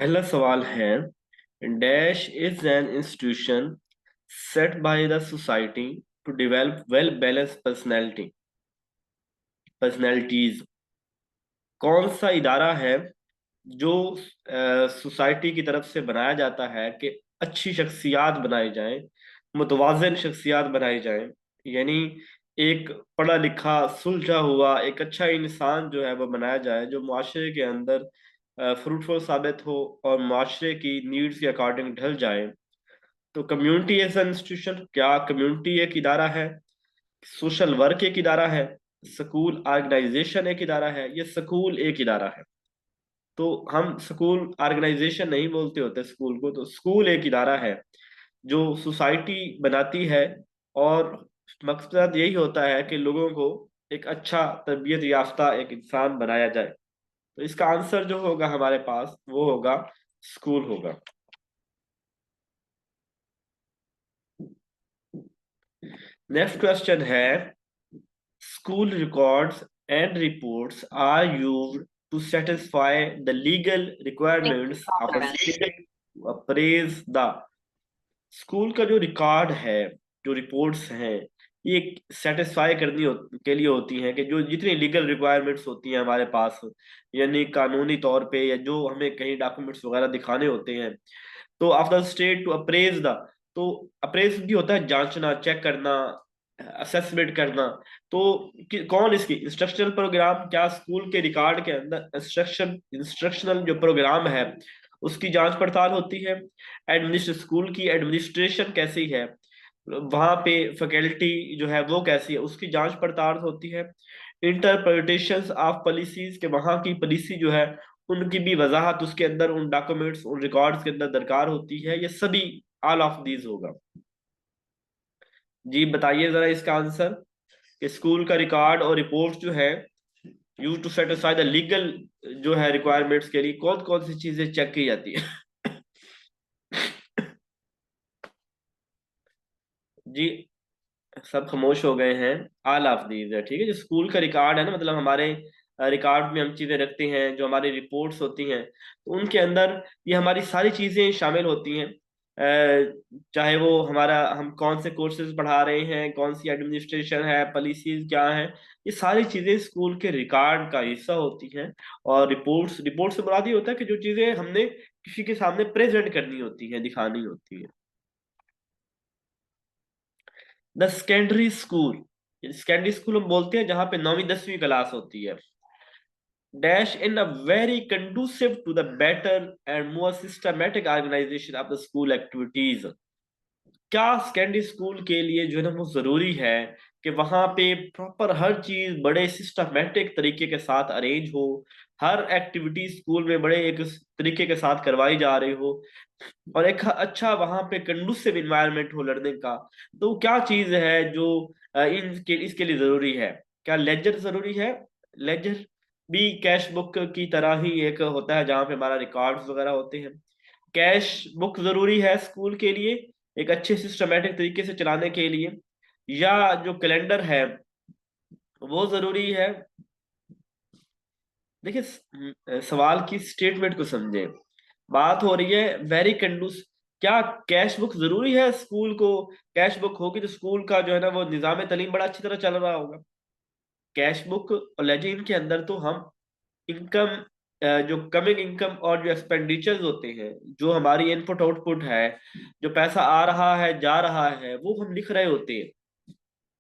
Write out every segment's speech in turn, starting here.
पहला सवाल है, dash is an institution set by the society to develop well balance personalities. कौन सा इदारा है जो सोसाइटी की तरफ से बनाया जाता है कि अच्छी शख्सियात बनाई जाएं, मुतवाज़िन शख्सियात बनाई जाएं। यानी एक पढ़ा लिखा सुलझा हुआ एक अच्छा इंसान जो है वो बनाया जाए, जो मुआशरे के अंदर फ्रूटफुल साबित हो और मुआशरे की नीड्स के अकॉर्डिंग ढल जाए। तो कम्युनिटी एज एन इंस्टीट्यूशन, क्या कम्युनिटी एक इदारा है? सोशल वर्क एक इदारा है? स्कूल ऑर्गेनाइजेशन एक इदारा है? ये स्कूल एक इदारा है? तो हम स्कूल ऑर्गेनाइजेशन नहीं बोलते होते स्कूल को, तो स्कूल एक इदारा है जो सोसाइटी बनाती है। और मकसद यही होता है कि लोगों को एक अच्छा तरबियत याफ्ता एक इंसान बनाया जाए। तो इसका आंसर जो होगा हमारे पास वो होगा स्कूल होगा। नेक्स्ट क्वेश्चन है, school records and reports are used to satisfy the legal requirements of a state to appraise the. School का जो रिकॉर्ड है, जो रिपोर्ट्स हैं, ये सेटिस्फाई के लिए होती हैं कि जो जितनी लीगल रिक्वायरमेंट्स होती हैं हमारे पास, यानी कानूनी तौर पे या जो हमें कहीं डॉक्यूमेंट्स वगैरह दिखाने होते हैं, तो after state to appraise the. तो अप्रेज भी होता है जांचना, चेक करना, असेसमेंट करना। तो कौन इसकी इंस्ट्रक्शनल प्रोग्राम, क्या स्कूल के रिकॉर्ड के अंदर इंस्ट्रक्शनल जो प्रोग्राम है उसकी जांच पड़ताल होती है। स्कूल की एडमिनिस्ट्रेशन कैसी है, वहां पे फैकल्टी जो है वो कैसी है, उसकी जांच पड़ताल होती है। इंटरप्रिटेशंस ऑफ पॉलिसीज के वहां की पॉलिसी जो है उनकी भी वजाहत उसके अंदर उन डॉक्यूमेंट्स उन रिकॉर्ड्स के अंदर दरकार होती है। ये सभी ऑल ऑफ दीज होगा। जी बताइए जरा इसका आंसर, कि स्कूल का रिकॉर्ड और रिपोर्ट जो है use to satisfy the legal जो है रिक्वायरमेंट्स के लिए कौन कौन सी चीजें चेक की जाती है। जी सब खामोश हो गए हैं। ऑल ऑफ दीज है, ठीक है। जो स्कूल का रिकॉर्ड है ना, मतलब हमारे रिकॉर्ड में हम चीजें रखते हैं, जो हमारी रिपोर्ट्स होती हैं, तो उनके अंदर ये हमारी सारी चीजें शामिल होती हैं। चाहे वो हमारा हम कौन से कोर्सेज पढ़ा रहे हैं, कौन सी एडमिनिस्ट्रेशन है, पॉलिसीज क्या है, ये सारी चीजें स्कूल के रिकॉर्ड का हिस्सा होती हैं। और रिपोर्ट्स, रिपोर्ट से मुराद ये होता है कि जो चीजें हमने किसी के सामने प्रेजेंट करनी होती हैं, दिखानी होती है। The secondary school, secondary school हम बोलते हैं जहां पे 9वीं 10वीं क्लास होती है। Dash in a very conducive to the better and more systematic organisation of the school activities. क्या सेकेंडरी स्कूल के लिए जो है ना वो जरूरी है कि वहां पे प्रॉपर हर चीज बड़े सिस्टमेटिक तरीके के साथ अरेंज हो, हर एक्टिविटी स्कूल में बड़े एक तरीके के साथ करवाई जा रही हो, और एक अच्छा वहां पे कंडूसिव इन्वायरमेंट हो लर्निंग का। तो क्या चीज है जो इसके लिए जरूरी है? क्या लेजर जरूरी है? लेजर भी कैश बुक की तरह ही एक होता है जहाँ पे हमारा रिकॉर्ड्स वगैरह होते हैं। कैश बुक जरूरी है स्कूल के लिए एक अच्छे सिस्टमेटिक तरीके से चलाने के लिए, या जो कैलेंडर है वो जरूरी है? देखिए सवाल की स्टेटमेंट को समझे। बात हो रही है वेरी कंडूस, क्या कैश बुक जरूरी है स्कूल को? कैश बुक होगी तो स्कूल का जो है ना वो निजाम तालीम बड़ा अच्छी तरह चल रहा होगा। कैश बुक और लेजिन के अंदर तो हम इनकम, जो कमिंग इनकम और जो एक्सपेंडिचर्स होते हैं, जो हमारी इनपुट आउटपुट है, जो पैसा आ रहा है जा रहा है, वो हम लिख रहे होते हैं।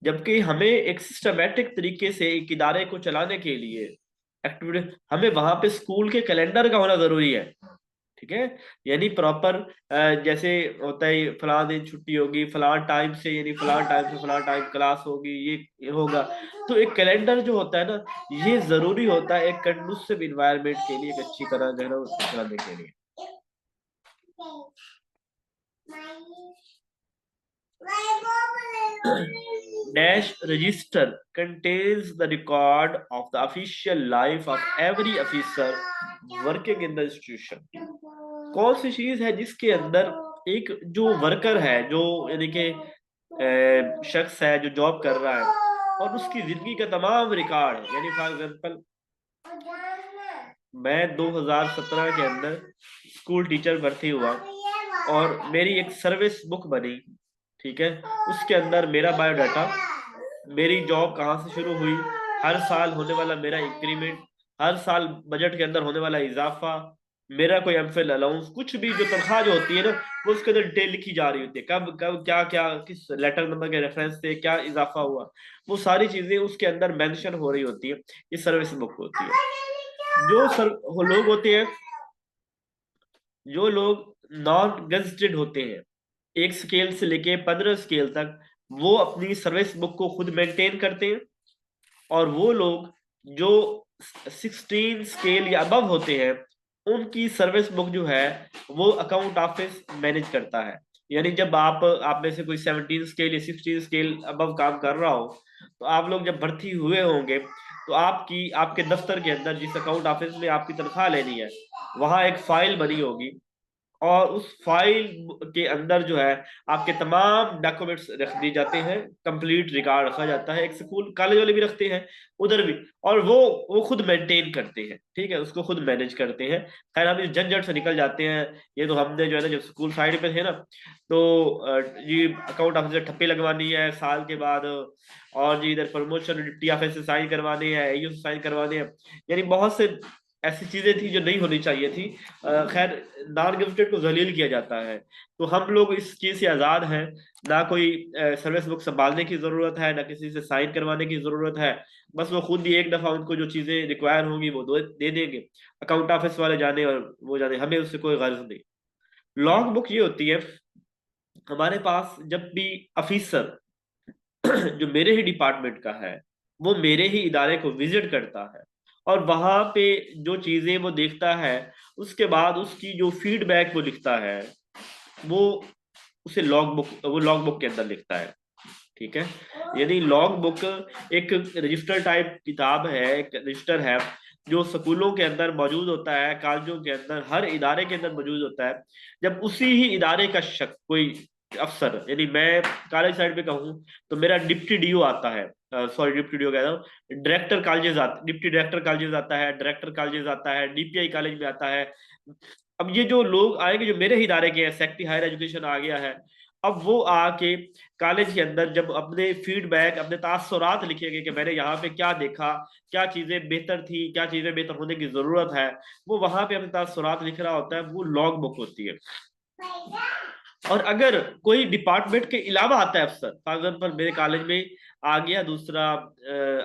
जबकि हमें एक सिस्टमेटिक तरीके से एक इदारे को चलाने के लिए एक्टिविटी, हमें वहां पे स्कूल के कैलेंडर का होना जरूरी है। ठीक है, यानी प्रॉपर जैसे होता है फलां दिन छुट्टी होगी फलां टाइम से, यानी फलां टाइम से फलां टाइम क्लास होगी, ये होगा। तो एक कैलेंडर जो होता है ना, ये जरूरी होता है एक कंडूसिव इन्वायरमेंट के लिए, एक अच्छी तरह जो है ना उसको चलाने के लिए। Dash register contains the record of the official life of every officer working in the institution। कौन सी चीज है जिसके अंदर एक जो वर्कर है, जो यानी कि शख्स है जो जॉब कर रहा है, और उसकी जिंदगी का तमाम रिकॉर्ड है। यानी फॉर एग्जाम्पल मैं 2017 के अंदर स्कूल टीचर भर्ती हुआ और मेरी एक सर्विस बुक बनी, ठीक है, उसके अंदर मेरा बायोडाटा, मेरी जॉब कहाँ से शुरू हुई, हर साल होने वाला मेरा इंक्रीमेंट, हर साल बजट के अंदर होने वाला इजाफा, मेरा कोई एमफिल अलाउंस, कुछ भी जो तनख्वाह जो होती है ना, वो उसके अंदर डिटेल लिखी जा रही होती है, कब कब क्या क्या किस लेटर नंबर के रेफरेंस से क्या इजाफा हुआ, वो सारी चीजें उसके अंदर मेंशन हो रही होती है। ये सर्विस बुक होती है। लोग होते हैं, जो लोग नॉन गजेटेड होते हैं, 1 स्केल से लेके 15 स्केल तक, वो अपनी सर्विस बुक को खुद मेंटेन करते हैं। और वो लोग जो 16 स्केल या अबव होते हैं, उनकी सर्विस बुक जो है वो अकाउंट ऑफिस मैनेज करता है। यानी जब आप में से कोई 17 स्केल या 16 स्केल अबव काम कर रहा हो, तो आप लोग जब भर्ती हुए होंगे, तो आपके दफ्तर के अंदर जिस अकाउंट ऑफिस में आपकी तनख्वाह लेनी है, वहां एक फाइल बनी होगी, और उस फाइल के अंदर जो है आपके तमाम डॉक्यूमेंट्स रख दिए जाते हैं, कंप्लीट रिकॉर्ड रखा जाता है। एक स्कूल कॉलेज वाले भी रखते हैं, उधर भी, और वो खुद मेंटेन करते हैं, ठीक है, उसको खुद मैनेज करते हैं। खैर हम इस झंझट से निकल जाते हैं। ये तो हमने जो है ना, जब स्कूल साइड पे थे ना, तो ये अकाउंट ऑफिस से ठप्पी लगवानी है साल के बाद, और जी इधर प्रमोशन डिप्टी ऑफिस से साइन करवाने हैं, एयू से साइन करवाने हैं, यानी बहुत से ऐसी चीजें थी जो नहीं होनी चाहिए थी। खैर, नॉन गजेटेड को जलील किया जाता है, तो हम लोग इस चीज से आजाद हैं। ना कोई सर्विस बुक संभालने की जरूरत है, ना किसी से साइन करवाने की जरूरत है। बस वो खुद ही एक दफा उनको जो चीजें रिक्वायर होंगी वो दे देंगे, अकाउंट ऑफिस वाले जाने और वो जाने, हमें उससे कोई गर्ज नहीं। लॉग बुक ये होती है, हमारे पास जब भी ऑफिसर जो मेरे ही डिपार्टमेंट का है, वो मेरे ही इदारे को विजिट करता है, और वहां पे जो चीजें वो देखता है, उसके बाद उसकी जो फीडबैक वो लिखता है, वो वो लॉग बुक के अंदर लिखता है, ठीक है। यानी लॉग बुक एक रजिस्टर टाइप किताब है, एक रजिस्टर है, जो स्कूलों के अंदर मौजूद होता है, कॉलेजों के अंदर, हर इदारे के अंदर मौजूद होता है। जब उसी ही इदारे का शख्स, कोई अफसर, यानी मैं कॉलेज साइड पे कहूँ तो मेरा डिप्टी डीओ आता है, सॉरी डिप्टी डीओ कह रहा हूँ, डायरेक्टर कॉलेजेस आता, डिप्टी डायरेक्टर कॉलेजेस आता है, डायरेक्टर कॉलेजेस आता है, डीपीआई कॉलेज में आता है। अब ये जो लोग आएंगे जो मेरे ही इदारे के हैं, सेक्रेटरी हायर एजुकेशन आ गया है, अब वो आके कॉलेज के अंदर जब अपने फीडबैक, अपने तासुरात लिखेंगे कि मैंने यहाँ पे क्या देखा, क्या चीजें बेहतर थी, क्या चीजें बेहतर होने की जरूरत है, वो वहां पे अपने तासुरात लिख रहा होता है, वो लॉग बुक होती है। और अगर कोई डिपार्टमेंट के अलावा आता है अफसर, फॉर एग्जाम्पल मेरे कॉलेज में आ गया दूसरा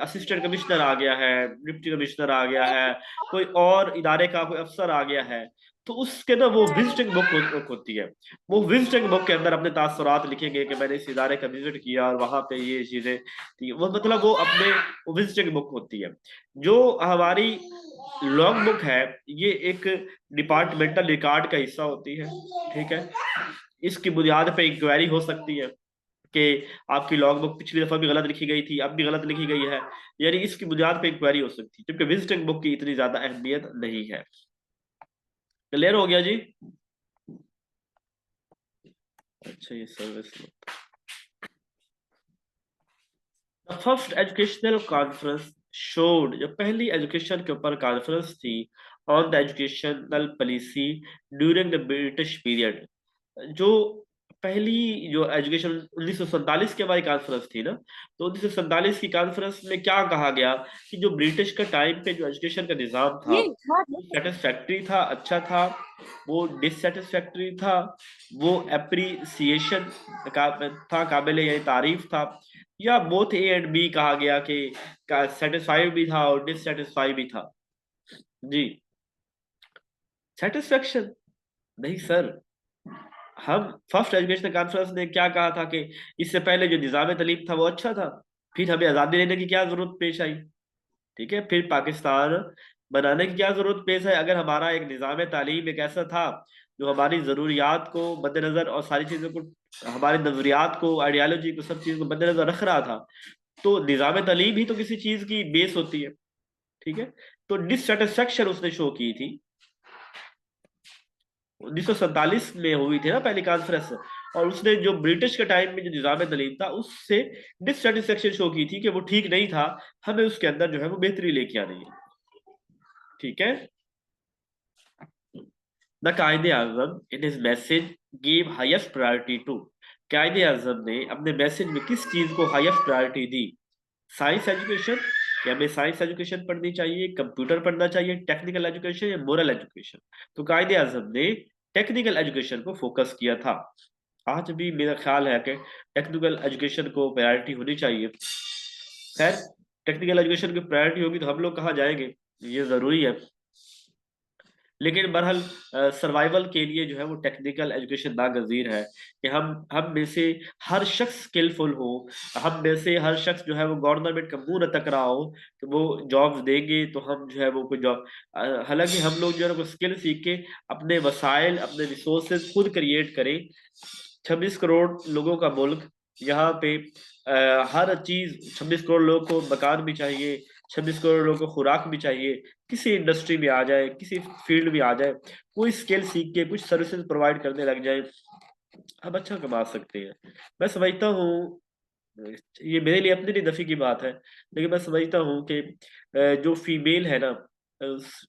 असिस्टेंट कमिश्नर आ गया है, डिप्टी कमिश्नर आ गया है, कोई और इदारे का कोई अफसर आ गया है, तो उसके ना वो विजिटिंग बुक होती है। वो विजिटिंग बुक के अंदर अपने तासुरात लिखेंगे कि मैंने इस इदारे का विजिट किया और वहां पे ये चीजें थी, वो मतलब वो अपने विजिटिंग बुक होती है। जो हमारी लॉग बुक है, ये एक डिपार्टमेंटल रिकॉर्ड का हिस्सा होती है, ठीक है। इसकी बुनियाद पे इंक्वायरी हो सकती है कि आपकी लॉग बुक पिछली दफा भी गलत लिखी गई थी, अब भी गलत लिखी गई है, यानी इसकी बुनियाद पे इंक्वायरी हो सकती है, जबकि विजिटिंग बुक की इतनी ज्यादा अहमियत नहीं है। क्लियर हो गया जी? अच्छा, ये service first educational conference showed, जो पहली एजुकेशन के ऊपर कॉन्फ्रेंस थी, on the educational policy during the British period, जो पहली जो एजुकेशन 1947 के हमारी कॉन्फ्रेंस थी ना, तो 1947 की कॉन्फ्रेंस में क्या कहा गया कि जो ब्रिटिश का टाइम पे जो एजुकेशन का निज़ाम था, वो सेटिस्फैक्ट्री था, अच्छा था, वो डिससेटिस्फैक्ट्री था, वो एप्रिसिएशन था, काबिल यानी तारीफ था, या बोथ ए एंड बी कहा गया कि सेटिस्फाई भी था और डिससेटिस्फाई भी था। जी, सेटिस्फेक्शन नहीं सर। हम फर्स्ट एजुकेशन कॉन्फ्रेंस ने क्या कहा था कि इससे पहले जो निज़ाम तालीम था वो अच्छा था, फिर हमें आज़ादी लेने की क्या जरूरत पेश आई, ठीक है, फिर पाकिस्तान बनाने की क्या जरूरत पेश है, अगर हमारा एक निज़ाम तालीम एक ऐसा था जो हमारी ज़रूरियात को मद्देनजर और सारी चीज़ों को, हमारे नजरियात को, आइडियालॉजी को, सब चीज़ को मद्देनजर रख रहा था, तो निज़ाम तालीम ही तो किसी चीज़ की बेस होती है, ठीक है। तो डिससेटिस्फेक्शन उसने शो की थी, 1947 में हुई थी ना पहली कॉन्फ्रेंस, और उसने जो ब्रिटिश के टाइम में जो निजाम तालीम था उससे डिससेटिस्फेक्शन शो की थी कि वो ठीक नहीं था, हमें उसके अंदर जो है वो बेहतरी लेके आनी है, ठीक है। The Quaid-e Azam in his message give highest priority to, Quaid-e Azam ने अपने मैसेज में किस चीज को हाईएस्ट प्रायोरिटी दी? साइंस एजुकेशन, कि हमें साइंस एजुकेशन पढ़नी चाहिए, कंप्यूटर पढ़ना चाहिए, टेक्निकल एजुकेशन या मोरल एजुकेशन? तो कायदे आजम ने टेक्निकल एजुकेशन को फोकस किया था। आज भी मेरा ख्याल है कि टेक्निकल एजुकेशन को प्रायोरिटी होनी चाहिए। खैर, टेक्निकल एजुकेशन की प्रायोरिटी होगी तो हम लोग कहाँ जाएंगे, ये जरूरी है। लेकिन बहरहाल सर्वाइवल के लिए जो है वो टेक्निकल एजुकेशन नागजीर है कि हम में से हर शख्स स्किलफुल हो, हम में से हर शख्स जो है वो गवर्नमेंट का मुंह न तक रहा हो कि वो जॉब्स देंगे तो हम जो है वो कोई जॉब। हालांकि हम लोग जो है वो स्किल सीख के अपने वसाइल, अपने रिसोर्सेज खुद क्रिएट करें। 26 करोड़ लोगों का मुल्क, यहाँ पे हर चीज, 26 करोड़ लोगों को मकान भी चाहिए, 26 करोड़ लोगों को खुराक भी चाहिए। किसी इंडस्ट्री में आ जाए, किसी फील्ड में आ जाए, कोई स्किल सीख के कुछ सर्विसेज प्रोवाइड करने लग जाए, हम अच्छा कमा सकते हैं। मैं समझता हूँ, ये मेरे लिए अपनी नहीं दफी की बात है, लेकिन मैं समझता हूँ कि जो फीमेल है ना,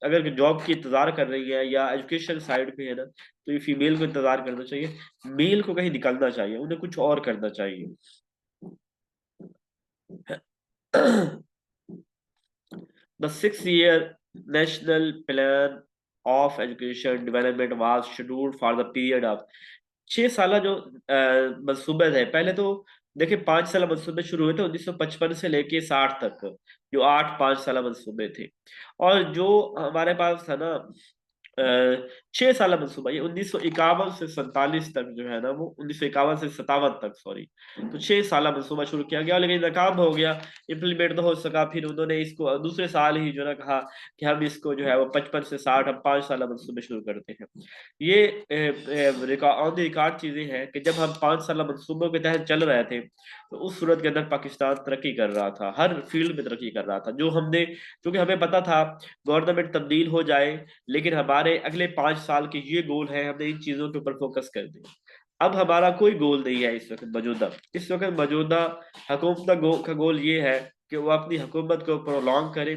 अगर जॉब की इंतजार कर रही है या एजुकेशन साइड पे है ना, तो ये फीमेल को इंतजार करना चाहिए। मेल को कहीं निकलना चाहिए, उन्हें कुछ और करना चाहिए। The 6 year national plan of education development was scheduled for the period of 6 साल जो मंसूबे थे। पहले तो देखिए 5 साल मंसूबे शुरू हुए थे 1955 से लेके 60 तक, जो 8 5 साल मंसूबे थे। और जो हमारे पास था ना 6 साल मंसूबा, ये 1951 से 47 तक जो है ना, वो 1951 से 57 तक, सॉरी। तो 6 साल मंसूबा शुरू किया गया, लेकिन नाकाम हो गया, इम्प्लीमेंट तो हो सका। फिर उन्होंने इसको दूसरे साल ही जो है ना कहा कि हम इसको जो है वो 55 से 60, हम 5 साल मंसूबे शुरू करते हैं। ये ऑन द रिकॉर्ड चीजें हैं कि जब हम 5 साल मंसूबों के तहत चल रहे थे, तो उस सूरत के अंदर पाकिस्तान तरक्की कर रहा था, हर फील्ड में तरक्की कर रहा था। जो हमने, क्योंकि हमें पता था गवर्नमेंट तब्दील हो जाए, लेकिन हमारे अगले 5 साल के ये गोल है, हमने इन चीजों के ऊपर फोकस कर दिया। अब हमारा कोई गोल नहीं है इस वक्त मौजूदा, इस वक्त मौजूदा हुकूमत का गोल ये है कि वो अपनी हुकूमत को प्रोलॉन्ग करे।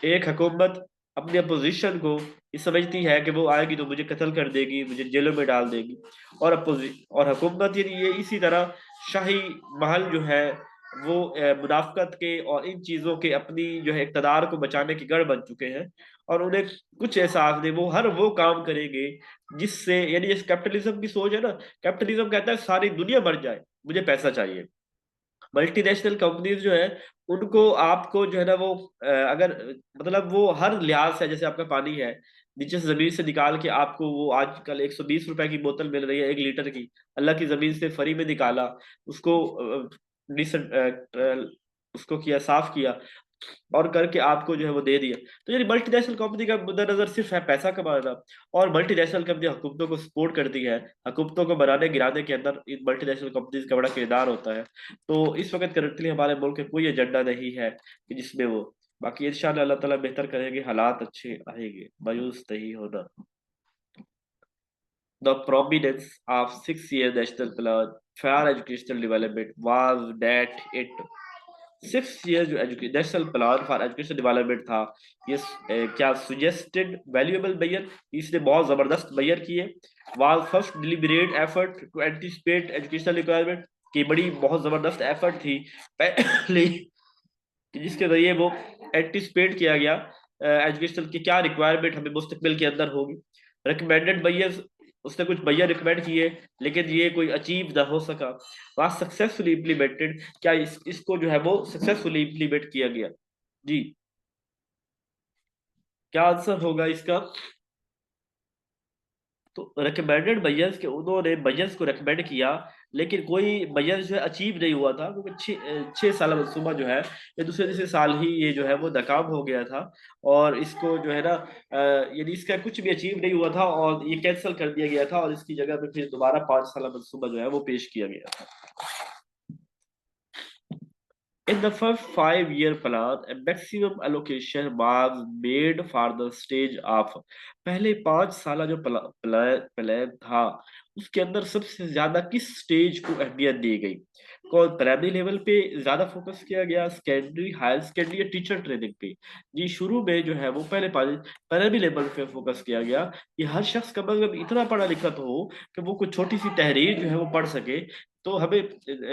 एक हुकूमत अपनी अपोजिशन को ये समझती है कि वो आएगी तो मुझे कत्ल कर देगी, मुझे जेलों में डाल देगी। और हुकूमत ये इसी तरह शाही महल जो है वो मुनाफकत के और इन चीजों के अपनी जो है इक़्तिदार को बचाने के गढ़ बन चुके हैं। और उन्हें कुछ एहसास नहीं, वो हर वो काम करेंगे जिससे, यानी इस कैपिटलिज्म की सोच है ना, कैपिटलिज्म कहता है सारी दुनिया मर जाए, मुझे पैसा चाहिए। मल्टीनेशनल कंपनीज जो है, उनको आपको जो है ना वो अगर मतलब वो हर लिहाज से, जैसे आपका पानी है, नीचे से जमीन से निकाल के आपको वो आजकल 120 रुपए की बोतल मिल रही है 1 लीटर की, अल्लाह की जमीन से फ्री में निकाला, उसको उसको किया, साफ किया, और करके आपको जो है वो दे दिया। तो यानी मल्टीनेशनल कंपनी का मुद्दा नजर सिर्फ है पैसा कमाना। और मल्टीनेशनल कंपनी हुकूमतों को सपोर्ट करती है, हुकूमतों को बनाने गिराने के अंदर इन मल्टीनेशनल कंपनीज का बड़ा किरदार होता है। तो इस वक्त करंटली हमारे मुल्क में कोई एजेंडा नहीं है कि जिसमें वो, बाकी इंशाल्लाह अल्लाह ताला बेहतर करेंगे, हालात अच्छे आएंगे, मायूस नहीं होना। The prominence of 6 year national plan for educational development was that it 6 year जो national plan for education development था, ये क्या सुजेस्टेड वैल्यूएबल बैयर, इसने बहुत जबरदस्त बैयर किए। Was first deliberate effort to anticipate educational requirement, की बड़ी बहुत जबरदस्त एफर्ट थी पहले कि जिसके जरिए वो एंटिसिपेट किया गया एजुकेशनल की क्या रिक्वायरमेंट हमें मुस्तकबिल के अंदर होगी। रिकमेंडेड बैयर्स, उसने कुछ बैयर रिकमेंड किए, लेकिन ये कोई अचीव ना हो सका। वह सक्सेसफुली इम्प्लीमेंटेड, क्या इसको जो है वो सक्सेसफुली इम्प्लीमेंट किया गया? जी, क्या आंसर होगा इसका? तो रिकमेंडेड बैयर्स के, उन्होंने बैयर्स को रिकमेंड किया, लेकिन कोई बैयर्स जो है अचीव नहीं हुआ था, क्योंकि 6 साल मंसूबा जो है ये दूसरे तीसरे साल ही ये जो है वो नाकाम हो गया था। और इसको जो है ना यानी इसका कुछ भी अचीव नहीं हुआ था, और ये कैंसिल कर दिया गया था, और इसकी जगह पे फिर दोबारा 5 साल मंसूबा जो है वो पेश किया गया था। In the first 5 year plan, a maximum allocation was made for the stage of, पहले 5 साल जो प्लान था उसके अंदर सबसे ज्यादा किस स्टेज को अहमियत दी गई? कौन प्राइमरी लेवल पे ज्यादा फोकस किया गया, सेकेंडरी, हायर सेकेंडरी या टीचर ट्रेनिंग पे? जी शुरू में जो है वो पहले प्राइमरी लेवल पे फोकस किया गया कि हर शख्स कम अगर इतना पढ़ा लिखा तो हो कि वो कुछ छोटी सी तहरीर जो है वो पढ़ सके। तो हमें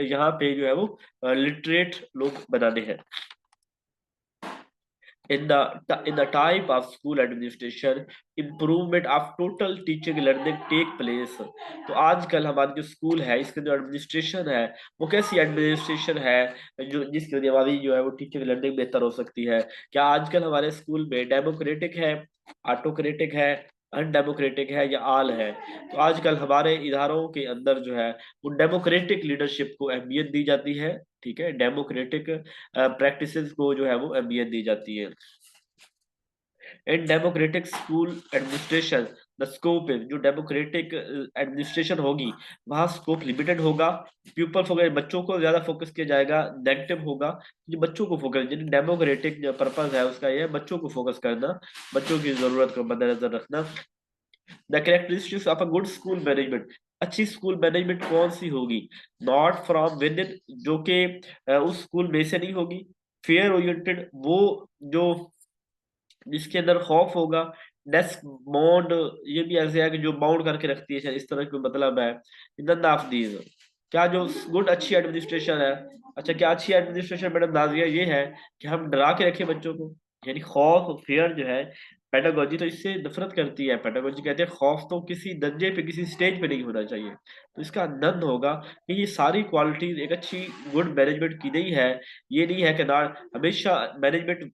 यहाँ पे जो है वो लिटरेट लोग बनाने हैं। In the type of school administration, improvement of total teaching learning take place। तो आजकल हमारे जो स्कूल है इसके जो एडमिनिस्ट्रेशन है वो कैसी एडमिनिस्ट्रेशन है जो जिसकी वजह हमारी जो है वो टीचिंग लर्निंग बेहतर हो सकती है? क्या आजकल हमारे स्कूल में डेमोक्रेटिक है, ऑटोक्रेटिक है, अनडेमोक्रेटिक है या आल है? तो आजकल हमारे इदारों के अंदर जो है वो डेमोक्रेटिक लीडरशिप को अहमियत दी जाती है। ठीक है, डेमोक्रेटिक प्रैक्टिसेस को जो है वो अहमियत दी जाती है। In democratic school administration the scope is, जो डेमोक्रेटिक एडमिनिस्ट्रेशन होगी वहां स्कोप लिमिटेड होगा। पीपल फोकस, बच्चों को ज्यादा फोकस किया जाएगा। नेगेटिव होगा जो बच्चों को फोकस, जिन डेमोक्रेटिक जो पर्पज है उसका ये है बच्चों को फोकस करना, बच्चों की जरूरत को मद्देनजर रखना। The characteristics of a good school management, अच्छी स्कूल मैनेजमेंट कौन सी होगी? नॉट फ्रॉम विद इन, जो कि उस स्कूल में से नहीं होगी। फेयर ओरिएंटेड, वो जो जिसके अंदर खौफ होगा। डेस्क बाउंड, ये भी ऐसे है कि जो बाउंड करके रखती है, शायद इस तरह का मतलब है। नन ऑफ दीज, क्या जो गुड अच्छी एडमिनिस्ट्रेशन है? अच्छा, क्या अच्छी एडमिनिस्ट्रेशन मैडम नाजिया ये है कि हम डरा के रखें बच्चों को? यानी खौफ, फियर जो है, पेडागोजी तो इससे नफरत करती है। पेडागोजी कहते हैं खौफ तो किसी दर्जे पे, किसी स्टेज पे नहीं होना चाहिए। तो इसका नन होगा कि ये सारी क्वालिटीज एक अच्छी गुड मैनेजमेंट की नहीं है। ये नहीं है कि ना हमेशा मैनेजमेंट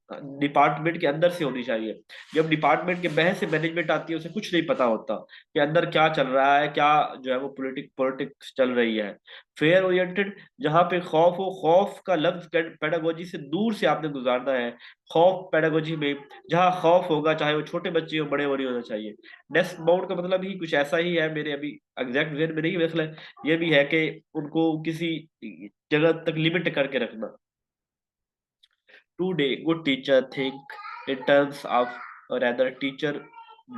डिपार्टमेंट के अंदर से होनी चाहिए। जब डिपार्टमेंट के बहस से मैनेजमेंट आती है उसे कुछ नहीं पता होता कि अंदर क्या चल रहा है, क्या जो है वो पॉलिटिक्स चल रही है। फेयर ओरिएंटेड, जहाँ पे खौफ हो, खौफ का लफ्ज पेडागोजी से दूर से आपने गुजारना है। खौफ पेडागोजी में, जहाँ खौफ होगा चाहे वो छोटे बच्चे हो बड़े हो, नहीं होना चाहिए। डेस्क बाउंड का मतलब ही कुछ ऐसा ही है, मेरे अभी एग्जैक्ट जेहन में नहीं है, मतलब ये भी है कि उनको किसी जगह तक लिमिट करके रखना। Today, good teacher think in terms of, or rather, teacher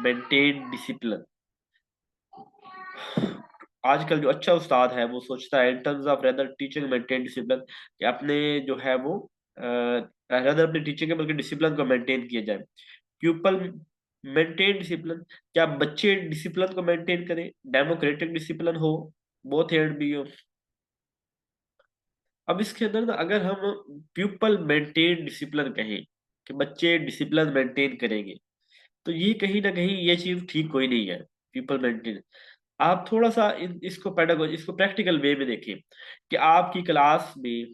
maintain discipline। आजकल जो अच्छा उस्ताद है वो सोचता है in terms of rather teaching maintain discipline, कि अपने जो है वो रेदर अपनी टीचिंग के बल्कि डिसिप्लिन को मेंटेन किया जाए। प्यूपल मेंटेन डिसिप्लिन, क्या बच्चे डिसिप्लिन को मेंटेन करें? डेमोक्रेटिक डिसिप्लिन हो, बोथ एंड भी हो। अब इसके अंदर ना अगर हम प्यूपल मेंटेन डिसिप्लिन कहें कि बच्चे डिसिप्लिन मेंटेन करेंगे, तो ये कहीं ना कहीं ये चीज ठीक कोई नहीं है। पीपल मेंटेन, आप थोड़ा सा इसको पेडागोजी, इसको प्रैक्टिकल वे में देखें कि आपकी क्लास में,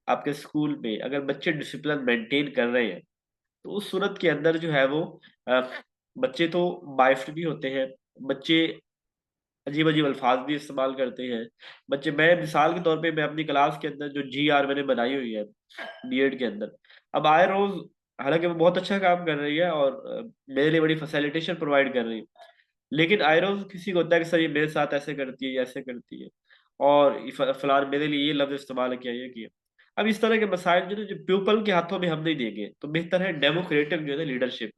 आपके स्कूल में अगर बच्चे डिसिप्लिन मेंटेन कर रहे हैं तो उस सूरत के अंदर जो है वो अ, बच्चे तो बाइफ्ट भी होते हैं, बच्चे अजीब अजीब अल्फाज भी इस्तेमाल करते हैं बच्चे। मैं मिसाल के तौर पे, मैं अपनी क्लास के अंदर जो GR मैंने बनाई हुई है बीएड के अंदर, अब आए रोज, हालांकि वो बहुत अच्छा काम कर रही है और मेरे लिए बड़ी फैसिलिटेशन प्रोवाइड कर रही है, लेकिन आयरोज किसी को होता है कि सर ये मेरे साथ ऐसे करती है, ये ऐसे करती है, और फलान मेरे लिए ये लफ्ज इस्तेमाल किया, ये किया। अब इस तरह के मसाइल जो जो प्यूपल के हाथों में हम नहीं देंगे, तो बेहतर है डेमोक्रेटिक जो है लीडरशिप,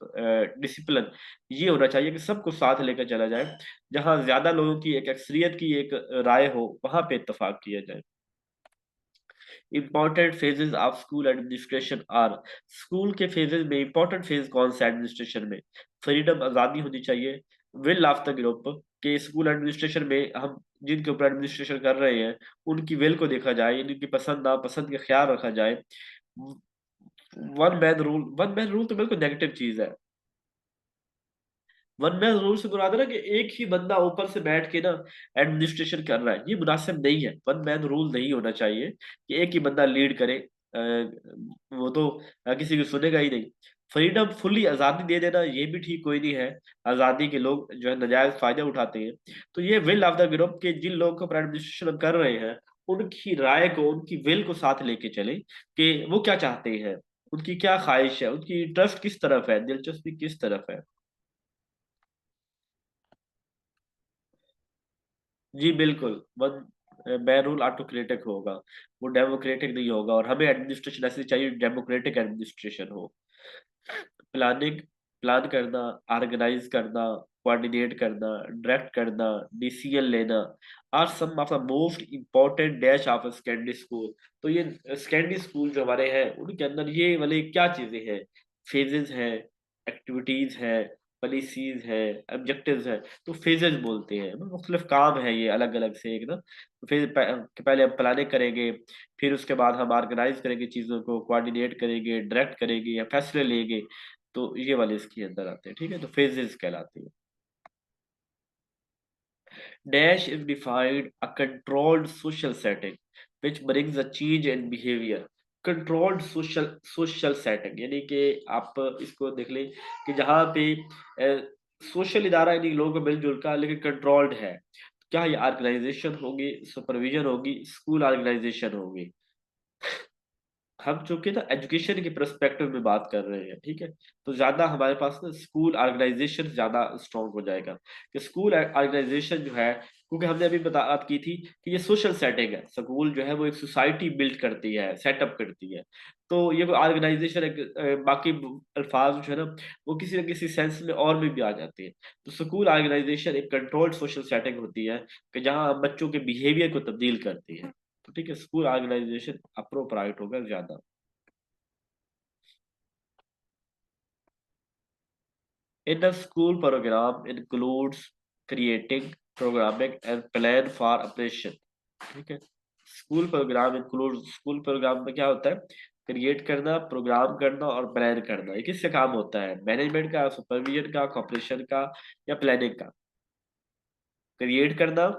डिसिप्लिन ये होना चाहिए कि सबको साथ लेकर चला जाए। जहां ज्यादा लोगों की एक अक्सरियत की एक राय हो वहां पे इत्तेफाक किया जाए। Important phases of school administration are, school के फेजेस में इंपॉर्टेंट फेज कौन सा एडमिनिस्ट्रेशन में? फ्रीडम, आजादी होनी चाहिए। विल ऑफ द ग्रुप, के स्कूल एडमिनिस्ट्रेशन में हम जिनके ऊपर एडमिनिस्ट्रेशन कर रहे हैं उनकी विल को देखा जाए, उनकी पसंद नापसंद का ख्याल रखा जाए। One man rule, one man rule तो बिल्कुल नेगेटिव चीज है। वन मैन रूल से मुराद है ना कि एक ही बंदा ऊपर से बैठ के ना एडमिनिस्ट्रेशन कर रहा है, ये मुनासिब नहीं है। वन मैन रूल नहीं होना चाहिए कि एक ही बंदा लीड करे। वो तो किसी की सुनेगा ही नहीं। फ्रीडम, फुल्ली आजादी दे देना ये भी ठीक कोई नहीं है। आजादी के लोग जो है नाजायज फायदे उठाते हैं। तो ये विल ऑफ द ग्रुप के जिन लोगों को एडमिनिस्ट्रेशन कर रहे हैं उनकी राय को, उनकी विल को साथ लेके चले कि वो क्या चाहते हैं, उनकी क्या ख्वाहिश है, उनकी इंटरेस्ट किस तरफ है, दिलचस्पी किस तरफ है। जी बिल्कुल, वन मैन रूल ऑटोक्रेटिक होगा, वो डेमोक्रेटिक नहीं होगा। और हमें एडमिनिस्ट्रेशन ऐसी चाहिए डेमोक्रेटिक एडमिनिस्ट्रेशन हो। प्लानिंग, प्लान करना, ऑर्गेनाइज करना, कोऑर्डिनेट करना, डायरेक्ट करना, डिसीजन लेना are some of the most important dash of secondary school. तो ये सेकेंडरी स्कूल जो हमारे हैं उनके अंदर ये वाले क्या चीजें हैं, फेजेस हैं, एक्टिविटीज है, पॉलिसीज है, ऑब्जेक्टिव्स है। तो फेजेस बोलते हैं, मुख्तलिफ काम है ये अलग अलग से एक ना। तो फिर पहले हम प्लानिंग करेंगे, फिर उसके बाद हम ऑर्गेनाइज करेंगे चीज़ों को, कोऑर्डिनेट करेंगे, डायरेक्ट करेंगे या फैसले लेंगे। तो ये वाले इसके अंदर आते हैं, ठीक है। तो फेजेस कहलाते हैं। Dash is defined a controlled social setting which brings a change in behavior. Controlled social setting यानी कि आप इसको देख लें कि जहाँ पे सोशल इदारा यानी लोगों को मिलजुल का लेकिन कंट्रोल्ड है। क्या ये ऑर्गेनाइजेशन होगी, सुपरविजन होगी, स्कूल ऑर्गेनाइजेशन होगी। हम चूंकि ना एजुकेशन के परस्पेक्टिव में बात कर रहे हैं, ठीक है। तो ज्यादा हमारे पास ना स्कूल ऑर्गेनाइजेशन ज्यादा स्ट्रॉन्ग हो जाएगा कि स्कूल ऑर्गेनाइजेशन जो है, क्योंकि हमने अभी बात की थी कि ये सोशल सेटिंग है। स्कूल जो है वो एक सोसाइटी बिल्ड करती है, सेटअप करती है। तो ये ऑर्गेनाइजेशन एक बाकी अल्फाज जो है ना वो किसी न किसी सेंस में और में भी आ जाते हैं। तो स्कूल ऑर्गेनाइजेशन एक कंट्रोल्ड सोशल सेटिंग होती है कि जहाँ हम बच्चों के बिहेवियर को तब्दील करती है। तो ठीक है, स्कूल ऑर्गेनाइजेशन अप्रोप्राइट होगा ज्यादा। In a school program includes creating, programming and plan for operation। ठीक है। स्कूल प्रोग्राम में क्या होता है, क्रिएट करना, प्रोग्राम करना और प्लान करना। ये किससे काम होता है, मैनेजमेंट का, सुपरविजन का, कॉपरेशन का या प्लानिंग का। क्रिएट करना,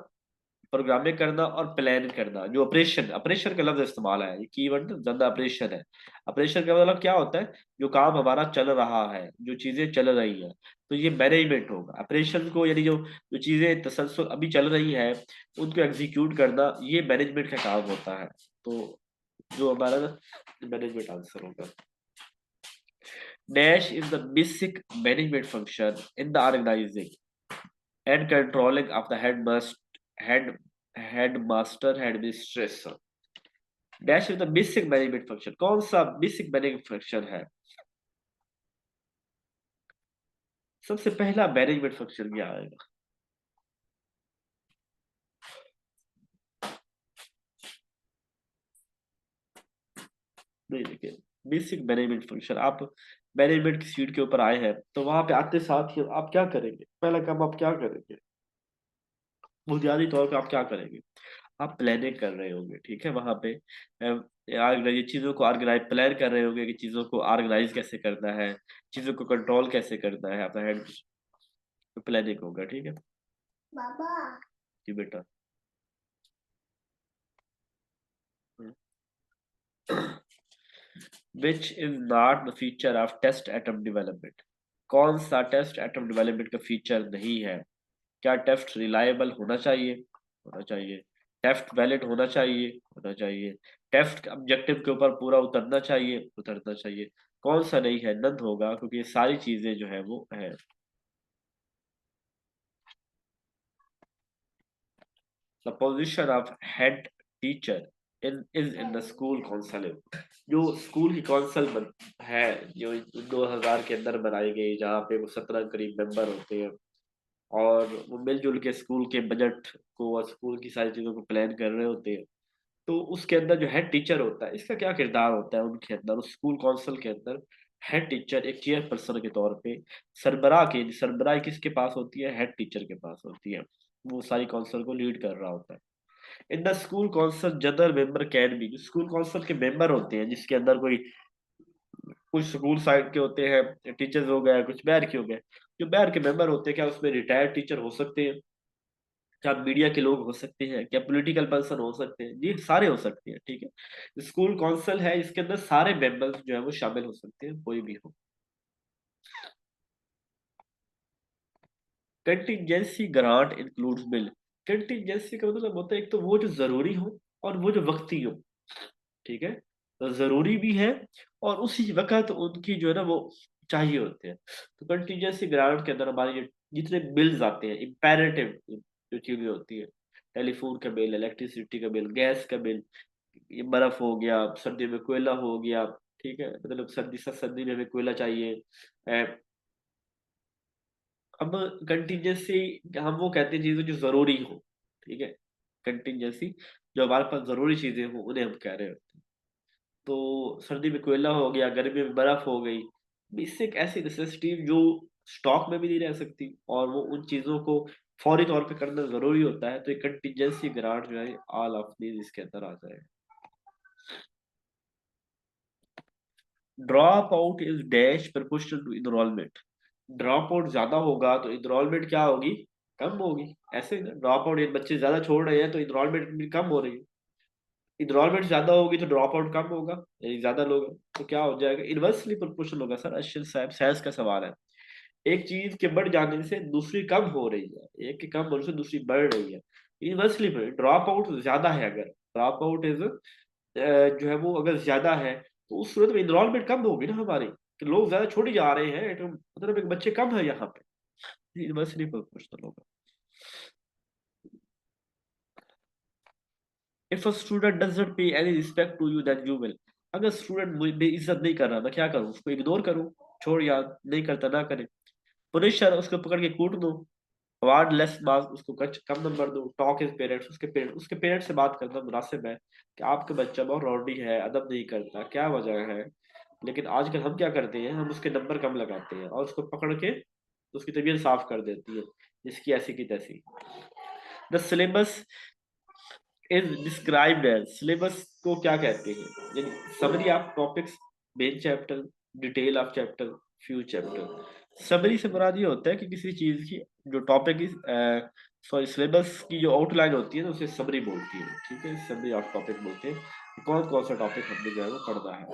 प्रोग्रामिंग करना और प्लान करना। जो ऑपरेशन, ऑपरेशन का लफ्ज इस्तेमाल है, ये कीवर्ड ज्यादा ऑपरेशन है। ऑपरेशन का मतलब क्या होता है, जो काम हमारा चल रहा है, जो चीजें चल रही है। तो ये मैनेजमेंट होगा ऑपरेशन को, यानी जो जो चीजें तसलसल अभी चल रही है उनको एग्जीक्यूट करना, ये मैनेजमेंट का काम होता है। तो जो हमारा मैनेजमेंट आंसर होगा। Dash is the basic management function in the organising and controlling of the head headmaster headmistress। Dash is the basic management function. कौन सा बेसिक मैनेजमेंट फंक्शन है, सबसे पहला मैनेजमेंट फंक्शन क्या आएगा। नहीं, देखिए बेसिक मैनेजमेंट फंक्शन, आप मैनेजमेंट की सीट के ऊपर आए हैं तो वहां पे आते साथ ही आप क्या करेंगे, पहला काम आप क्या करेंगे, बुनियादी तौर पे आप क्या करेंगे, आप प्लानिंग कर रहे होंगे, ठीक है। वहां पे ये चीजों को ऑर्गेनाइज प्लान कर रहे होंगे कि चीजों को ऑर्गेनाइज कैसे करना है, चीजों को कंट्रोल कैसे करना है, अपना हेड प्लानिंग होगा, ठीक है। बाबा जी बेटा। Which is not the feature of test item development. कौन सा टेस्ट एटम डेवलपमेंट का फीचर नहीं है। क्या टेस्ट रिलायबल होना चाहिए, होना चाहिए। टेस्ट वैलिड होना चाहिए, होना चाहिए। टेस्ट ऑब्जेक्टिव के ऊपर पूरा उतरना चाहिए, उतरना चाहिए। कौन सा नहीं है, नन होगा, क्योंकि ये सारी चीजें जो है वो है। The position of head teacher in is in the school council. जो स्कूल की काउंसिल है, जो 2000 के अंदर बनाई गई, जहाँ पे वो 17 करीब मेंबर होते हैं और वो मिलजुल के स्कूल के बजट को और स्कूल की सारी चीजों को प्लान कर रहे होते हैं। तो उसके अंदर जो हेड टीचर होता है, इसका क्या किरदार होता है उनके अंदर, उस स्कूल काउंसिल के अंदर। हेड टीचर एक चेयर पर्सन के तौर पे, सरबराह किसके पास होती है, हेड टीचर के पास होती है। वो सारी काउंसिल को लीड कर रहा होता है। In the school council general member can be, जो स्कूल काउंसिल के मेंबर होते हैं जिसके अंदर कोई कुछ स्कूल साइड के होते हैं, टीचर्स हो गए, कुछ बैर के हो गए। जो बैर के मेंबर होते हैं, क्या उसमें रिटायर्ड टीचर हो सकते हैं, क्या मीडिया के लोग हो सकते हैं, क्या पॉलिटिकल पर्सन हो सकते हैं, ये सारे हो सकते हैं, ठीक है। स्कूल काउंसिल है, इसके अंदर सारे मेंबर्स जो है वो शामिल हो सकते हैं, कोई भी हो। Contingency grant includes bill. Contingency का मतलब होता है एक तो वो जो जरूरी हो और वो जो वक्ती हो, ठीक है। तो जरूरी भी है और उसी वक्त उनकी जो है ना वो चाहिए होते हैं। तो कंटिजेंसी ग्रांट के अंदर हमारे जितने बिल्स आते हैं, इम्पेरेटिव जो चीजें होती है, टेलीफोन का बिल, इलेक्ट्रिसिटी का बिल, गैस का बिल, ये बर्फ हो गया, सर्दी में कोयला हो गया, ठीक है। मतलब सर्दी में हमें कोयला चाहिए, अब कंटीजेंसी हम वो कहते हैं चीजें जो जरूरी हो, ठीक है। कंटीजेंसी जो हमारे पास जरूरी चीजें हो उन्हें हम कह रहे होते हैं। तो सर्दी में कोयला हो गया, गर्मी में बर्फ हो गई, इससे एक ऐसी नेसेसिटी जो स्टॉक में भी नहीं रह सकती और वो उन चीजों को फौरी तौर पे करना जरूरी होता है, तो एक कंटीजेंसी ग्रांट जो है ऑल ऑफ दीज इसके अंदर आ जाएगा। Dropout is dash proportional to enrolment. Dropout ज्यादा होगा तो इनरोलमेंट क्या होगी, कम होगी। ऐसे ड्रॉप आउट बच्चे ज्यादा छोड़ रहे हैं तो इनरोलमेंट भी कम हो रही है। इनरोलमेंट ज्यादा होगी तो ड्रॉप आउट कम होगा, यानी ज्यादा लोग हैं, तो क्या हो जाएगा, इनवर्सली प्रोपोर्शनल होगा। सर अश्विन साहब साइंस का सवाल है। एक चीज के बढ़ जाने से दूसरी कम हो रही है, एक के कम होने से दूसरी बढ़ रही है। इनवर्सली ड्रॉप आउट ज्यादा है, अगर ड्रॉप आउट इज जो है वो अगर ज्यादा है तो उस सूरत में इनरोलमेंट कम होगी ना हमारी, कि लोग ज्यादा छोड़ ही जा रहे हैं, तो मतलब एक बच्चे कम है यहाँ पे, इनवर्सली प्रोपोर्शनल होगा। If a student doesn't pay any respect to you then you will. अगर स्टूडेंट मुझे इज्जत नहीं कर रहा, मैं क्या करूँ, उसको इग्नोर करूँ, छोड़ यार, नहीं करता ना करे। पुनिशर, उसको पकड़ के कूट दो। अवार्ड लेस मार्क्स, उसको कम नंबर दो। टॉक हिज पेरेंट्स, उसके पेरेंट्स से बात करना मुनासिब है कि आपका बच्चा बहुत रॉडी है, अदब नहीं करता, क्या वजह है। लेकिन आजकल हम क्या करते हैं, हम उसके नंबर कम लगाते हैं और उसको पकड़ के उसकी तबीयत साफ कर देती है, जिसकी ऐसी की तैसी। The syllabus is described as, syllabus को क्या कहते हैं, यानी summary of topics, main chapter, detail of chapter, few chapter. Summary से मुराद ये होता है कि किसी चीज की जो टॉपिक की सॉरी सिलेबस की जो आउटलाइन होती है ना उसे समरी बोलती है, ठीक है, समरी ऑफ टॉपिक बोलते हैं। कौन कौन सा टॉपिक हमने जो है वो पढ़ना है।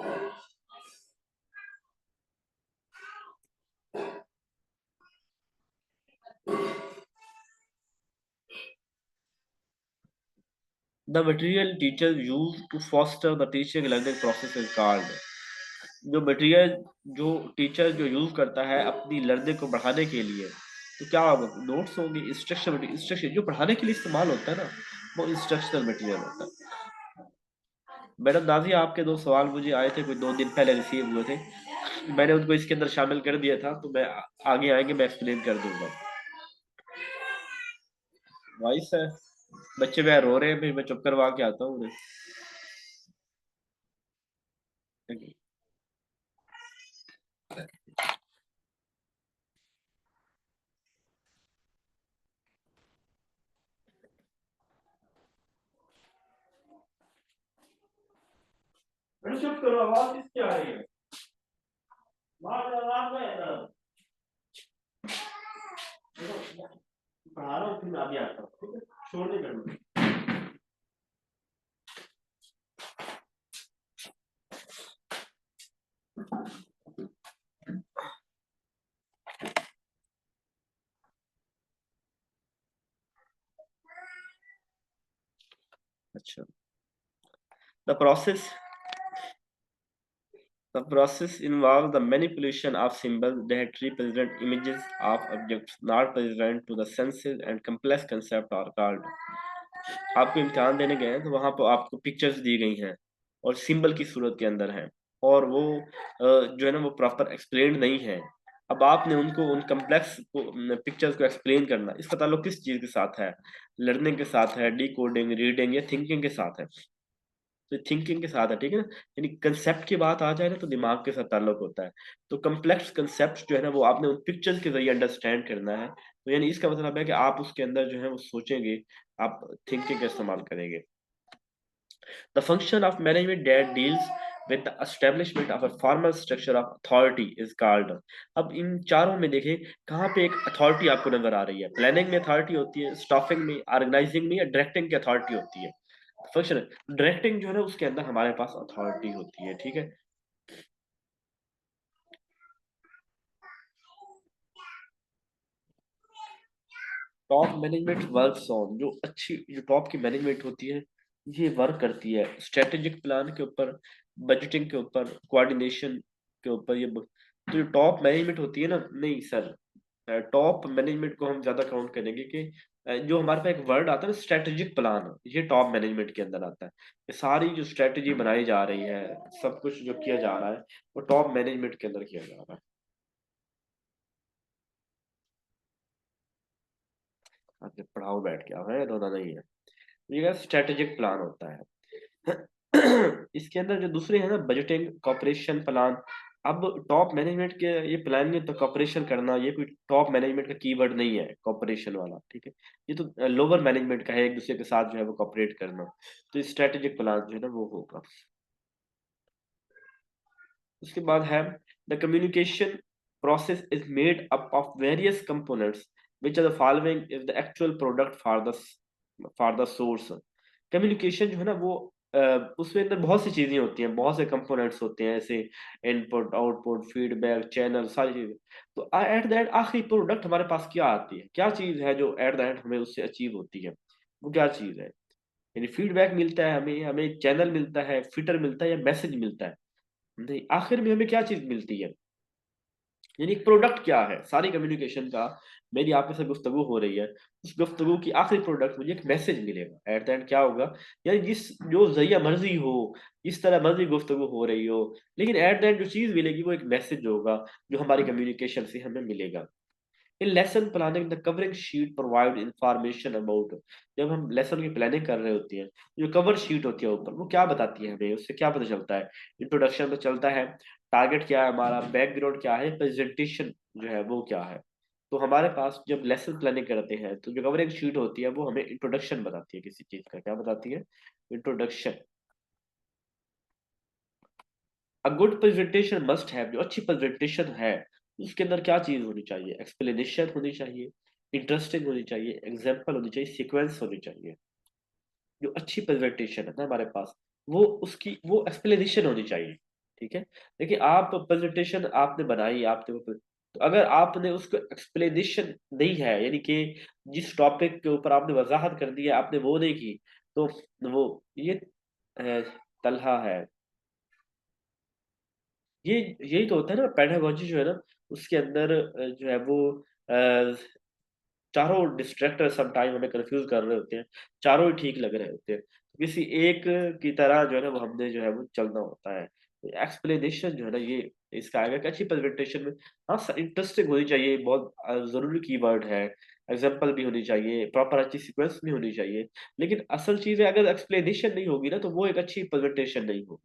The material teacher use to foster the teaching learning process is called. जो मटेरियल जो टीचर जो यूज करता है अपनी लर्निंग को बढ़ाने के लिए, तो क्या होगा, नोट्स होंगे, इंस्ट्रक्शन, इंस्ट्रक्शन जो पढ़ाने के लिए इस्तेमाल होता है ना, वो इंस्ट्रक्शनल मटेरियल होता है। मैडम नाजी, आपके दो सवाल मुझे आए थे, कोई 2 दिन पहले रिसीव हुए थे, मैंने उनको इसके अंदर शामिल कर दिया था, तो मैं आगे आएंगे मैं एक्सप्लेन कर दूंगा। वॉइस है, बच्चे वह रो रहे हैं, फिर मैं चुप करवा के आता हूँ उन्हें। मैडम चुप करो, आवाज किसकी आ रही है, आवाज में है। पढ़ा रहा हूँ, फिर मैं आगे आता हूँ, ठीक है, शोर नहीं करना। अच्छा, the process The process involves the manipulation of symbols that represent images of objects not present to the senses and complex concepts are called। आपको इम्तिहान देने गए हैं तो वहां पर आपको पिक्चर्स दी गई हैं और सिंबल की सूरत के अंदर हैं, और वो जो है ना वो प्रॉपर एक्सप्लेन नहीं है। अब आपने उनको उन कम्प्लेक्स पिक्चर्स को एक्सप्लेन करना, इसका ताल्लुक किस चीज के साथ है, लर्निंग के साथ है, डी कोडिंग, रीडिंग या थिंकिंग के साथ है। तो थिंकिंग के साथ है, ठीक है ना। यानी कंसेप्ट की बात आ जाए ना तो दिमाग के साथ ताल्लुक होता है। तो कम्प्लेक्स कंसेप्ट जो है ना वो आपने उन पिक्चर्स के जरिए अंडरस्टैंड करना है, तो यानी इसका मतलब है कि आप उसके अंदर जो है वो सोचेंगे, आप थिंकिंग का इस्तेमाल करेंगे। The function of management that deals with the establishment of a formal structure of authority is called. अब इन चारों में देखें कहाँ पे एक अथॉरिटी आपको नजर आ रही है, प्लानिंग में अथॉरिटी होती है, स्टाफिंग में, ऑर्गेनाइजिंग में या डायरेक्टिंग की अथॉरिटी होती है। फंक्शन डायरेक्टिंग जो है ना उसके अंदर हमारे पास अथॉरिटी होती है, ठीक है। टॉप मैनेजमेंट वर्क्स ऑन, जो अच्छी जो टॉप की मैनेजमेंट होती है ये वर्क करती है स्ट्रेटेजिक प्लान के ऊपर, बजटिंग के ऊपर, कोऑर्डिनेशन के ऊपर। तो जो टॉप मैनेजमेंट होती है ना, नहीं सर, टॉप मैनेजमेंट को हम ज्यादा काउंट करेंगे कि जो हमारे पास एक वर्ड आता है ना स्ट्रेटेजिक प्लान, ये टॉप मैनेजमेंट के अंदर आता है। ये सारी जो स्ट्रेटेजी बनाई जा रही है, सब कुछ जो किया जा रहा है वो टॉप मैनेजमेंट के अंदर किया जा रहा है। आके पढ़ाओ बैठ के, है रोना नहीं है। ये स्ट्रेटेजिक प्लान होता है। इसके अंदर जो दूसरे है ना, बजटिंग, कॉपरेशन प्लान। अब टॉप मैनेजमेंट के ये प्लानिंग तो कॉपरेशन करना, ये कोई टॉप मैनेजमेंट का कीवर्ड नहीं है कॉपरेशन वाला, ठीक है। ये तो लोअर मैनेजमेंट का है, एक दूसरे के साथ जो है वो कॉपरेट करना। तो स्ट्रेटेजिक प्लान जो है ना वो होगा। उसके बाद है the communication process is made up of various components which are the following is the actual product for the source. Communication जो है ना वो उसमें अंदर बहुत सी चीजें होती हैं, बहुत से कंपोनेंट्स होते हैं, ऐसे इनपुट, आउटपुट, फीडबैक, चैनल, सारी चीजें। तो एट द एंड आखिरी प्रोडक्ट हमारे पास क्या आती है, क्या चीज है जो एट द एंड हमें उससे अचीव होती है, वो क्या चीज है। यानी फीडबैक मिलता है हमें, हमें चैनल मिलता है, फिटर मिलता है, या मैसेज मिलता है। नहीं, आखिर में हमें क्या चीज मिलती है, यानी प्रोडक्ट क्या है सारी कम्युनिकेशन का। मेरी आपके साथ गुफ्तगू हो रही है, उस गुफ्तगू की आखिरी प्रोडक्ट मुझे एक मैसेज मिलेगा एट द एंड, क्या होगा, यानी जिस जो जरिया मर्जी हो, जिस तरह मर्जी गुफ्तगू हो रही हो, लेकिन एट द एंड जो चीज मिलेगी वो एक मैसेज होगा जो हमारी कम्युनिकेशन से हमें मिलेगा। In lesson planning the covering sheet provide information about. जब हम लेसन की प्लानिंग कर रहे होते हैं, जो कवर शीट होती है ऊपर, वो क्या बताती है हमें, उससे क्या पता चलता है। इंट्रोडक्शन में चलता है टारगेट क्या है हमारा, बैकग्राउंड क्या है, प्रेजेंटेशन जो है वो क्या है। तो हमारे पास जब लेसन प्लानिंग करते हैं तो जो कवरिंग शीट होती है वो हमें इंट्रोडक्शन बताती है किसी चीज का, क्या बताती है, introduction. A good presentation must have, जो अच्छी प्रेजेंटेशन है उसके अंदर क्या चीज होनी चाहिए, एक्सप्लेनेशन होनी चाहिए, इंटरेस्टिंग होनी चाहिए, एग्जाम्पल होनी चाहिए, सीक्वेंस होनी चाहिए। जो अच्छी प्रेजेंटेशन है ना हमारे पास, वो उसकी वो एक्सप्लेनेशन होनी चाहिए, ठीक है। देखिए आप प्रेजेंटेशन आपने बनाई, आपने तो अगर आपने उसको एक्सप्लेनेशन नहीं है, यानी कि जिस टॉपिक के ऊपर आपने वजाहत कर दी है आपने वो नहीं की, तो वो ये अ, तलहा है, ये यही तो होता है ना पेडागोजी जो है ना, उसके अंदर जो है वो अ, चारों डिस्ट्रैक्टर सम टाइम हमें कंफ्यूज कर रहे होते हैं, चारों ही ठीक लग रहे होते हैं, किसी एक की तरह जो है ना वो हमने जो है वो चलना होता है। एक्सप्लेनेशन जो है ना ये इसका आएगा कि अच्छी प्रेजेंटेशन में, हाँ इंटरेस्टिंग होनी चाहिए, बहुत जरूरी कीवर्ड है। एग्जाम्पल भी होनी चाहिए, प्रॉपर अच्छी सीक्वेंस भी होनी चाहिए, लेकिन असल चीज है अगर एक्सप्लेनेशन नहीं होगी ना तो वो एक अच्छी प्रेजेंटेशन नहीं होगी।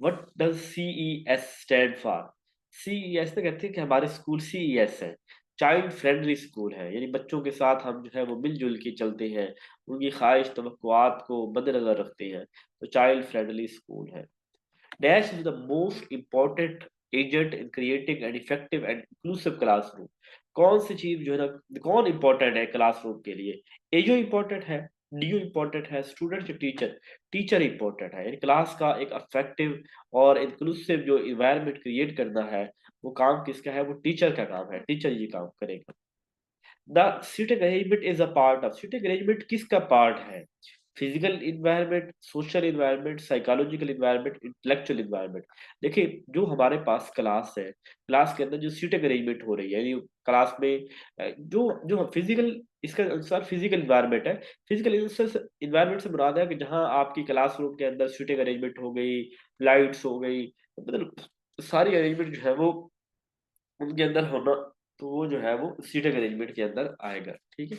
What does CES stand for. CES तो कहते हैं कि हमारे स्कूल सीईएस है, चाइल्ड फ्रेंडली स्कूल है, यानी बच्चों के साथ हम जो है वो मिलजुल के चलते हैं, उनकी ख्वाहिश तवक्कुआत को मद्देनजर रखते हैं, तो चाइल्ड फ्रेंडली स्कूल है। Dash is the most important agent in creating an effective and inclusive classroom। कौन सी चीज जो है ना, कौन इंपॉर्टेंट है क्लासरूम के लिए, एजो इंपॉर्टेंट है, डीयू इंपॉर्टेंट है, स्टूडेंट, टीचर, टीचर इंपॉर्टेंट है, यानी क्लास का एक अफेक्टिव और इंक्लूसिव जो इन्वायरमेंट क्रिएट करना है, वो काम किसका है, वो टीचर का काम है, टीचर ये काम करेगा। The seating arrangement is a part of, seating arrangement किसका पार्ट है, physical environment, social environment, psychological environment, intellectual environment. देखिए जो हमारे पास क्लास है, क्लास के अंदर जो सीटिंग अरेंजमेंट हो रही है, यानी क्लास में जो जो फिजिकल, इसका अनुसार फिजिकल इन्वायरमेंट है, फिजिकल इन्वायरमेंट से मुराद है कि जहाँ आपकी क्लासरूम के अंदर सीटिंग अरेंजमेंट हो गई, लाइट्स हो गई, मतलब सारी अरेंजमेंट जो है वो उनके अंदर होना, तो वो जो है वो सीटिंग अरेंजमेंट के अंदर आएगा, ठीक है।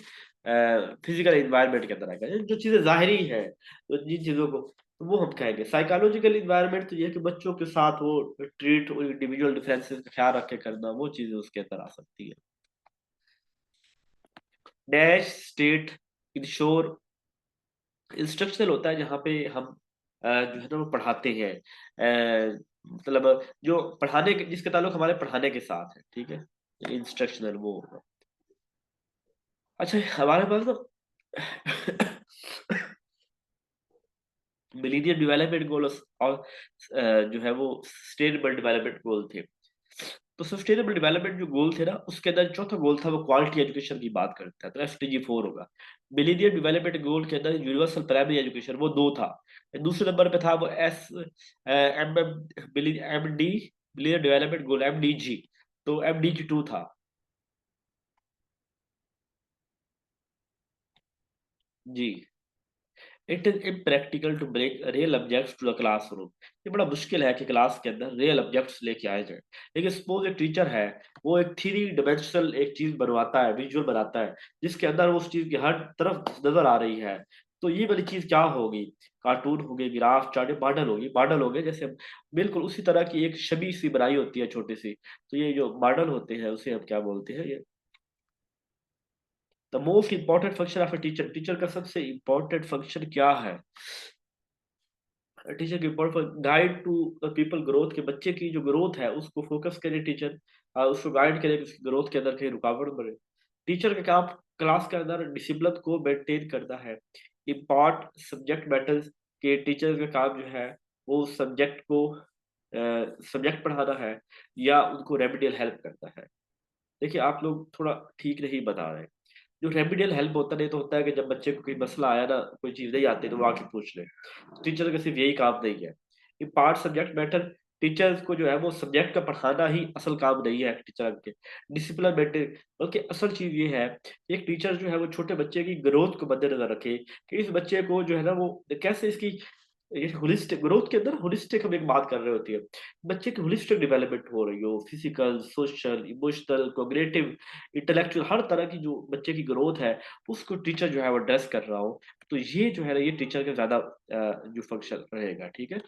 फिजिकल एनवायरनमेंट के अंदर आएगा, जो चीजें जाहिरी है तो जिन चीजों को, तो वो हम कहेंगे। साइकोलॉजिकल इन्वायरमेंट तो ये है कि बच्चों के साथ वो ट्रीट और इंडिविजुअल डिफरेंसेस का ख्याल रख के करना, वो चीजें उसके अंदर आ सकती है। डैश स्टेट इंश्योर, इंस्ट्रक्शनल होता है जहाँ पे हम जो है ना वो पढ़ाते हैं, मतलब जो पढ़ाने के जिसके ताल्लुक हमारे पढ़ाने के साथ है, ठीक है, इंस्ट्रक्शनल वो होगा। अच्छा हमारे पास ना मिलीनियम डेवलपमेंट गोल और जो है वो सस्टेनेबल डेवलपमेंट गोल थे। तो सस्टेनेबल डेवलपमेंट जो गोल थे ना उसके अंदर चौथा गोल था वो क्वालिटी एजुकेशन की बात करता है, तो SDG 4 होगा। मिलीनियम डेवलपमेंट गोल के अंदर यूनिवर्सल प्राइमरी एजुकेशन वो 2 था। दूसरे नंबर पे था वो MD millennium development goal MDG, तो MDG 2 था। जी it is impractical to break real objects to the classroom. ये बड़ा मुश्किल है कि क्लास के अंदर रियल ऑब्जेक्ट्स लेके आए जाए। लेकिन सपोज एक टीचर है, वो एक थ्री डिमेंशनल एक चीज बनवाता है, विजुअल बनाता है, जिसके अंदर वो उस चीज की हर तरफ नजर आ रही है। तो ये वाली चीज क्या होगी? कार्टून होगी, ग्राफ चार्ट, मॉडल होगी। मॉडल हो गए जैसे बिल्कुल उसी तरह की एक छवि सी बनाई होती है छोटी सी। तो ये जो मॉडल होते हैं उसे हम क्या बोलते हैं? ये the most important function of a teacher. Teacher का सबसे इंपॉर्टेंट फंक्शन क्या है? टीचर की guide to the people growth, के बच्चे की जो ग्रोथ है उसको फोकस करे टीचर, उसको गाइड करे कि उसकी ग्रोथ के अंदर कहीं रुकावट बने। टीचर का काम क्लास के अंदर डिसिप्लिन को मेंटेन करना है। इम्पार्ट सब्जेक्ट मैटर्स, के टीचर का काम जो है वो सब्जेक्ट को सब्जेक्ट पढ़ाना है या उनको रेमेडियल हेल्प करना है। देखिए आप लोग थोड़ा ठीक नहीं बता रहे। जो रेमेडियल हेल्प होता नहीं तो होता है कि जब बच्चे को कोई मसला आया ना, कोई चीज नहीं आती तो वो आके पूछ ले। टीचर का सिर्फ यही काम नहीं है। ये पार्ट सब्जेक्ट मैटर, टीचर्स को जो है वो सब्जेक्ट का पढ़ाना ही असल काम नहीं है टीचर के। डिसिप्लिन मेंटेन, बल्कि असल चीज ये है कि एक टीचर जो है वो छोटे बच्चे की ग्रोथ को मद्देनजर रखे कि इस बच्चे को जो है ना वो कैसे इसकी ये होलिस्टिक ग्रोथ के अंदर होलिस्टिक हम एक बात कर रहे होती है। बच्चे की होलिस्टिक डेवलपमेंट हो रही हो, physical, social, emotional, cognitive, intellectual, हर तरह की जो बच्चे की ग्रोथ है उसको टीचर जो है वो एड्रेस कर रहा हो। तो ये जो है ना ये टीचर का ज्यादा जो फंक्शन रहेगा। ठीक है।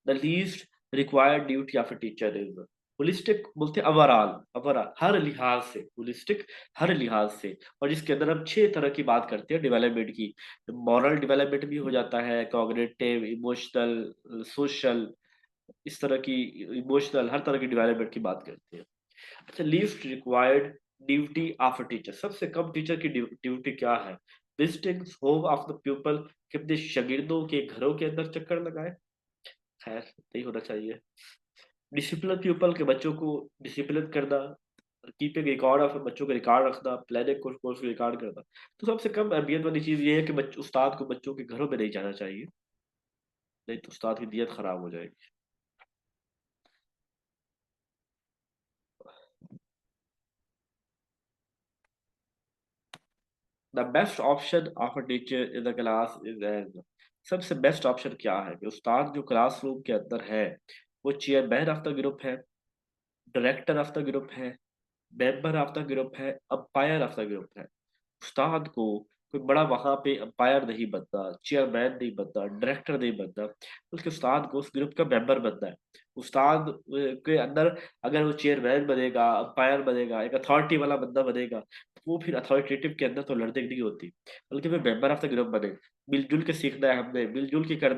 The least required duty of a teacher is holistic, बोलते हैं ओवरऑल, ओवरऑल हर लिहाज से होलिस्टिक, हर लिहाज से। और जिसके अंदर हम छह तरह की बात करते हैं डेवलपमेंट की। मॉरल डेवलपमेंट भी हो जाता है, कॉग्निटिव, इमोशनल, सोशल, इस तरह की इमोशनल, हर तरह की डेवलपमेंट की बात करते हैं। अच्छा, least required duty of a teacher, सबसे कम टीचर की ड्यूटी क्या है? Visiting home of the people, कि अपने शागिर्दों के घरों के अंदर चक्कर लगाए। खैर नहीं होना चाहिए। डिसिप्लिन पीपल, के बच्चों को डिसिप्लिन करना, कीपिंग रिकॉर्ड ऑफ बच्चों का रिकॉर्ड रखना, प्लानिंग कोर्स रिकॉर्ड करना। तो सबसे कम अहमियत वाली चीज ये है कि उस्ताद को बच्चों के घरों में नहीं जाना चाहिए, नहीं तो उस्ताद की नीयत खराब हो जाएगी। The best option of a teacher in the class is as, सबसे बेस्ट ऑप्शन क्या है कि उस्ताद जो क्लासरूम के अंदर है वो चेयरमैन ऑफ द ग्रुप है, डायरेक्टर ऑफ द ग्रुप है, मेंबर ऑफ द ग्रुप है, अंपायर ऑफ द ग्रुप है। उस्ताद को कोई बड़ा वहां पे अंपायर नहीं बनता, चेयरमैन नहीं बनता, डायरेक्टर नहीं बनता, बल्कि उस्ताद को उस ग्रुप का मेंबर बनना है। उस्ताद के अंदर अगर वो चेयरमैन बनेगा, अंपायर बनेगा, एक अथॉरिटी वाला बंदा बनेगा, तो वो फिर अथॉरिटेटिव के अंदर तो लड़ने नहीं होती, बल्कि वो मेंबर ऑफ द ग्रुप बने। मिलजुल के सीखना है हमने, मिलजुल के करना